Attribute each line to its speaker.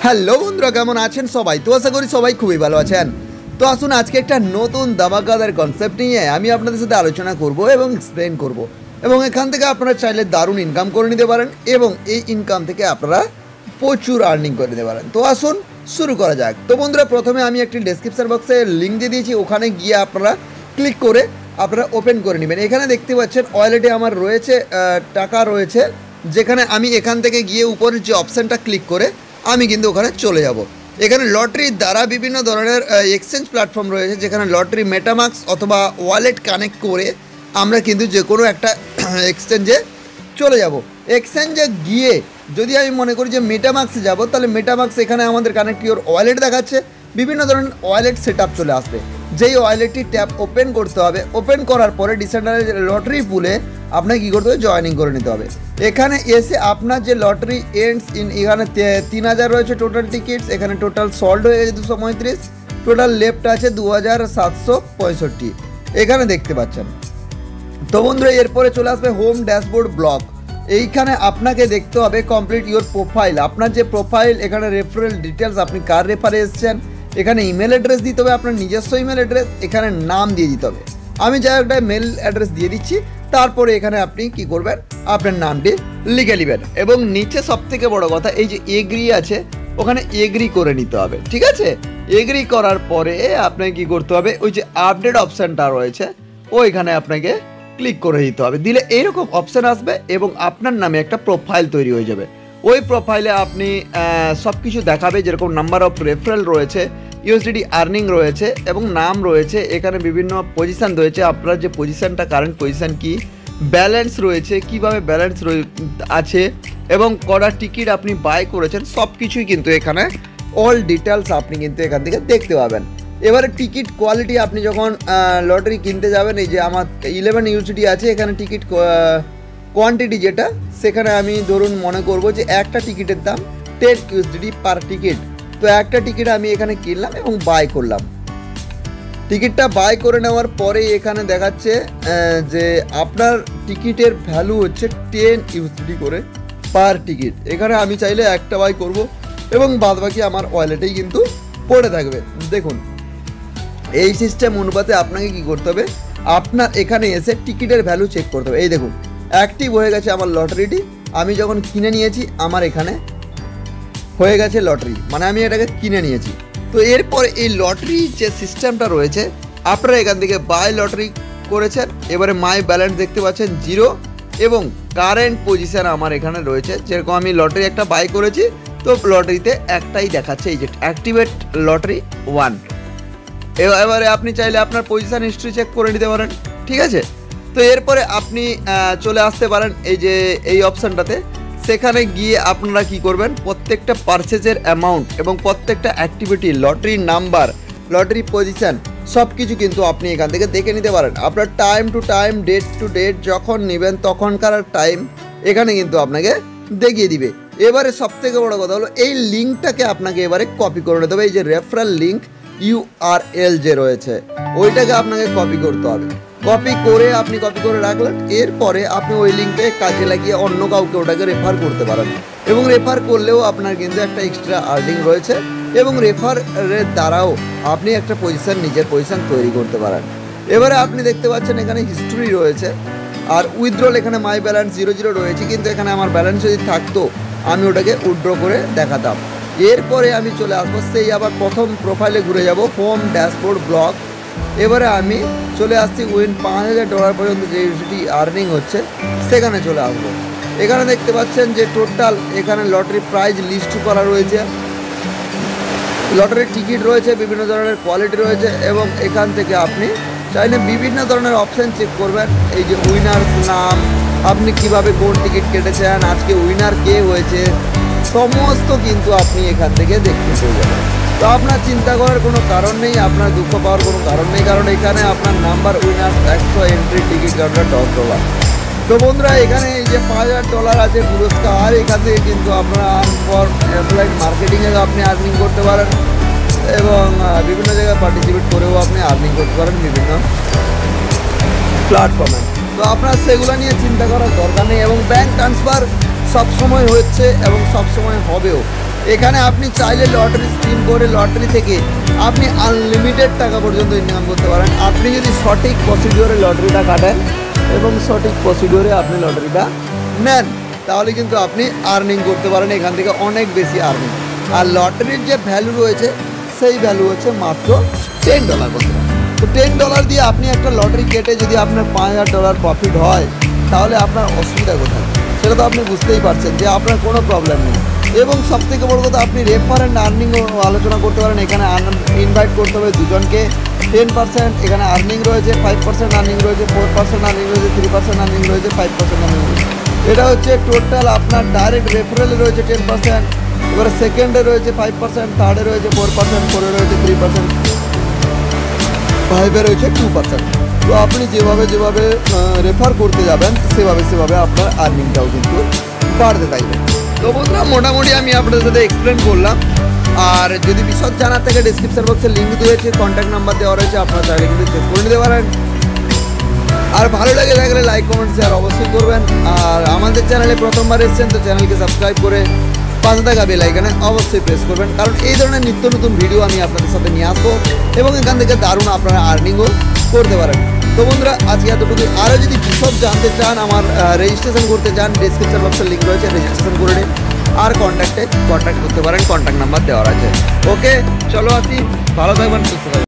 Speaker 1: Hello বন্ধুরা, কেমন আছেন সবাই? তো আশা করি সবাই খুবই ভালো আছেন। তো আসুন আজকে একটা নতুন ধামাকাদার কনসেপ্ট নিয়ে আমি আপনাদের সাথে আলোচনা করব এবং এক্সপ্লেন করব, এবং এখান থেকে আপনারা চাইলে দারুণ ইনকাম করে নিতে পারেন এবং এই ইনকাম থেকে আপনারা প্রচুর আর্নিং করে নিতে পারেন। তো আসুন শুরু করা যাক। তো বন্ধুরা, প্রথমে আমি একটি ডেসক্রিপশন বক্সে লিঙ্ক দিয়ে দিয়েছি, ওখানে গিয়ে আপনারা ক্লিক করে আপনারা ওপেন করে নেবেন। এখানে দেখতে পাচ্ছেন ওয়ালেটে আমার রয়েছে টাকা রয়েছে, যেখানে আমি এখান থেকে গিয়ে উপরের যে অপশানটা ক্লিক করে আমি কিন্তু ওখানে চলে যাব। এখানে লটারির দ্বারা বিভিন্ন ধরনের এক্সচেঞ্জ প্ল্যাটফর্ম রয়েছে, যেখানে লটারি, মেটামাক্স অথবা ওয়ালেট কানেক্ট করে আমরা কিন্তু যে কোনো একটা এক্সচেঞ্জে চলে যাব। এক্সচেঞ্জে গিয়ে যদি আমি মনে করি যে মেটামাক্সে যাব, তাহলে মেটামাক্স এখানে আমাদের কানেক্ট ইওর ওয়ালেট দেখাচ্ছে, বিভিন্ন ধরনের ওয়ালেট সেট আপ চলে আসবে। যেই ওয়ালেটটি ট্যাপ ওপেন করতে হবে, ওপেন করার পরে ডিসেন্ট্রালাইজড লটারি পুলে আপনাকে কী করতে হবে, জয়েনিং করে নিতে হবে। এখানে এসে আপনার যে লটারি এন্ডস ইন, এখানে 3000 রয়েছে টোটাল টিকিটস, এখানে টোটাল সল্ড হয়ে গেছে 235, টোটাল লেফট আছে 2765, এখানে দেখতে পাচ্ছেন। তো বন্ধুরা, এরপরে চলে আসবে হোম ড্যাশবোর্ড ব্লক। এইখানে আপনাকে দেখতে হবে কমপ্লিট ইওর প্রোফাইল, আপনার যে প্রোফাইল, এখানে রেফারেল ডিটেলস, আপনি কার রেফারে এসেছেন, এখানে ইমেল অ্যাড্রেস দিতে হবে, আপনার নিজস্ব ইমেল অ্যাড্রেস, এখানে নাম দিয়ে দিতে হবে। আমি যাই একটা মেল অ্যাড্রেস দিয়ে দিচ্ছি, তারপরে এখানে আপনি কি করবেন, আপনার নামটি লিখে নেবেন এবং নিচে সবথেকে বড় কথা, এই যে এগ্রি আছে, ওখানে এগ্রি করে নিতে হবে। ঠিক আছে, এগ্রি করার পরে আপনাকে কি করতে হবে, ওই যে আপডেট অপশানটা রয়েছে ওইখানে আপনাকে ক্লিক করে দিতে হবে। দিলে এইরকম অপশান আসবে এবং আপনার নামে একটা প্রোফাইল তৈরি হয়ে যাবে। ওই প্রোফাইলে আপনি সব কিছু দেখাবে, যেরকম নাম্বার অফ রেফারেল রয়েছে, ইউএসডিটি আর্নিং রয়েছে এবং নাম রয়েছে, এখানে বিভিন্ন পজিশান রয়েছে, আপনার যে পজিশানটা, কারেন্ট পজিশান কি, ব্যালেন্স রয়েছে, কিভাবে ব্যালেন্স আছে এবং কটা টিকিট আপনি বাই করেছেন, সব কিছুই কিন্তু এখানে অল ডিটেলস আপনি কিন্তু এখান থেকে দেখতে পাবেন। এবারে টিকিট কোয়ালিটি, আপনি যখন লটারি কিনতে যাবেন, এই যে আমার 11 ইউএসডি আছে, এখানে টিকিট কোয়ান্টিটি যেটা, সেখানে আমি ধরুন মনে করব যে একটা টিকিটের দাম 10 ইউএসডি পার টিকিট। তো একটা টিকিট আমি এখানে কিনলাম এবং বাই করলাম। টিকিটটা বাই করে নেওয়ার পরে এখানে দেখাচ্ছে যে আপনার টিকিটের ভ্যালু হচ্ছে 10 ইউএসডি করে পার টিকিট। এখানে আমি চাইলে একটা বাই করব এবং বাদবাকি আমার ওয়ালেটেই কিন্তু পড়ে থাকবে। দেখুন, এই সিস্টেম অনুপাতে আপনাকে কি করতে হবে, আপনার এখানে এসে টিকিটের ভ্যালু চেক করতে হবে। এই দেখুন, অ্যাক্টিভ হয়ে গেছে আমার লটারিটি, আমি যখন কিনে নিয়েছি আমার এখানে হয়ে গেছে লটারি, মানে আমি এটাকে কিনে নিয়েছি। তো এরপর এই লটারি যে সিস্টেমটা রয়েছে, আপনারা এখান থেকে বাই লটারি করেছেন, এবারে মাই ব্যালেন্স দেখতে পাচ্ছেন 0 এবং কারেন্ট পজিশান আমার এখানে রয়েছে, যেরকম আমি লটারি একটা বাই করেছি, তো লটারিতে একটাই দেখাচ্ছে, এই যে অ্যাক্টিভেট লটারি 1। এবারে আপনি চাইলে আপনার পজিশান হিস্ট্রি চেক করে নিতে পারেন। ঠিক আছে, তো এরপরে আপনি চলে আসতে পারেন এই যে এই অপশানটাতে। সেখানে গিয়ে আপনারা কি করবেন, প্রত্যেকটা পারচেজের অ্যামাউন্ট এবং প্রত্যেকটা activity, lottery number, lottery position, সব কিছু কিন্তু আপনি এখান থেকে দেখে নিতে পারেন। আপনার time to time, date to date, যখন নেবেন তখনকার টাইম এখানে কিন্তু আপনাকে দেখিয়ে দিবে। এবারে সবথেকে বড় কথা হলো, এই লিঙ্কটাকে আপনাকে এবারে কপি করে নিতে হবে। এই যে রেফারেল লিঙ্ক URL যে রয়েছে, ওইটাকে আপনাকে কপি করতে হবে। কপি করে আপনি কপি করে রাখলেন, এরপরে আপনি ওই লিঙ্কটাকে কাজে লাগিয়ে অন্য কাউকে ওটাকে রেফার করতে পারেন এবং রেফার করলেও আপনার কিন্তু একটা এক্সট্রা আর্নিং রয়েছে এবং রেফারের দ্বারাও আপনি একটা পজিশান, নিজের পজিশান তৈরি করতে পারেন। এবারে আপনি দেখতে পাচ্ছেন এখানে হিস্ট্রি রয়েছে আর উইথড্রল, এখানে মাই ব্যালেন্স 00 রয়েছে, কিন্তু এখানে আমার ব্যালেন্স যদি থাকতো আমি ওটাকে উইথড্র করে দেখাতাম। এরপরে আমি চলে আসবো, সেই আবার প্রথম প্রোফাইলে ঘুরে যাব, হোম ড্যাশবোর্ড ব্লক। এবারে আমি চলে আসছি উইন $5000 পর্যন্ত যে ইউএসডি আর্নিং হচ্ছে, সেখানে চলে আসবো। এখানে দেখতে পাচ্ছেন যে টোটাল এখানে লটারি প্রাইজ লিস্ট করা রয়েছে, লটারির টিকিট রয়েছে, বিভিন্ন ধরনের কোয়ালিটি রয়েছে এবং এখান থেকে আপনি চাইলে বিভিন্ন ধরনের অপশান চেক করবেন। এই যে উইনার নাম, আপনি কিভাবে কোন টিকিট কেটেছেন, আজকে উইনার কে হয়েছে, সমস্ত কিন্তু আপনি এখান থেকে দেখতে পেয়ে যাবেন। তো আপনার চিন্তা করার কোনো কারণ নেই, আপনার দুঃখ পাওয়ার কোনো কারণ নেই, কারণ এখানে আপনার number, winner, 100 entry, ticket counter $10। তো বন্ধুরা, এখানে এই যে $5000 আছে পুরস্কার, এখান থেকে কিন্তু আপনারা ফর অ্যাপ্লাইড মার্কেটিংয়ে আপনি আর্নিং করতে পারেন এবং বিভিন্ন জায়গায় পার্টিসিপেট করেও আপনি আর্নিং করতে পারেন বিভিন্ন প্ল্যাটফর্মে। তো আপনার সেগুলো নিয়ে চিন্তা করার দরকার নেই এবং ব্যাঙ্ক ট্রান্সফার সব সময় হচ্ছে এবং সব সময় হবেও। এখানে আপনি চাইলে লটারি স্পিন করে লটারি থেকে আপনি আনলিমিটেড টাকা পর্যন্ত ইনকাম করতে পারেন। আপনি যদি সঠিক প্রসিডিওরে লটারিটা কাটেন এবং সঠিক প্রসিডিওরে আপনি লটারিটা নেন, তাহলে কিন্তু আপনি আর্নিং করতে পারেন এখান থেকে অনেক বেশি আর্নিং। আর লটারির যে ভ্যালু রয়েছে সেই ভ্যালু হচ্ছে মাত্র $10 করতে পারেন। তো $10 দিয়ে আপনি একটা লটারি কেটে যদি আপনার $5000 প্রফিট হয়, তাহলে আপনার অসুবিধা কোথায়? সেটা তো আপনি বুঝতেই পারছেন যে আপনার কোনো প্রবলেম নেই। এবং সবথেকে বড় কথা, আপনি রেফারেন্ট আর্নিংও আলোচনা করতে পারেন। এখানে ইনভাইট করতে হবে দুজনকে, 10%, এখানে আর্নিং রয়েছে 5% আর্নিং রয়েছে, 4% আর্নিং রয়েছে, 3% আর্নিং রয়েছে, 5% আর্নিং রয়েছে। এটা হচ্ছে টোটাল আপনার ডাইরেক্ট রেফারেলে রয়েছে 10%, এবারে সেকেন্ডে রয়েছে 5%, থার্ডে রয়েছে 4%, ফোরে রয়েছে 3%, ফাইভে রয়েছে 2%। তো আপনি যেভাবে যেভাবে রেফার করতে যাবেন সেভাবে আপনার আর্নিংটাও কিন্তু বাড়তে থাকবে। তো বন্ধুরা, মোটামুটি আমি আপনাদের সাথে এক্সপ্লেন করলাম। আর যদি বিশদ জানার থেকে ডিসক্রিপশন বক্সে লিঙ্ক দিয়েছে, কন্ট্যাক্ট নাম্বার দেওয়া রয়েছে, আপনারা চাইলে কিন্তু চেক করে নিতে পারেন। আর ভালো লাগে থাকলে লাইক কমেন্ট শেয়ার অবশ্যই করবেন। আর আমাদের চ্যানেলে প্রথমবার এসেছেন তো চ্যানেলকে সাবস্ক্রাইব করে পাশে থাকা বেল আইকনে অবশ্যই প্রেস করবেন, কারণ এই ধরনের নিত্য নতুন ভিডিও আমি আপনাদের সাথে নিয়ে আসবো এবং এখান থেকে দারুণ আপনারা আর্নিংও করতে পারেন। তো বন্ধুরা, আজকে এতটুকুই। আরও যদি বিশদ জানতে চান, আমার রেজিস্ট্রেশন করতে চান, ডিসক্রিপশন বক্সের লিঙ্ক রয়েছে, রেজিস্ট্রেশন করে নিন। আর কন্ট্যাক্ট করতে পারেন, কন্ট্যাক্ট নাম্বার দেওয়া আছে। ওকে, চলো আসি, ভালো থাকবেন, সুস্থ থাকবেন।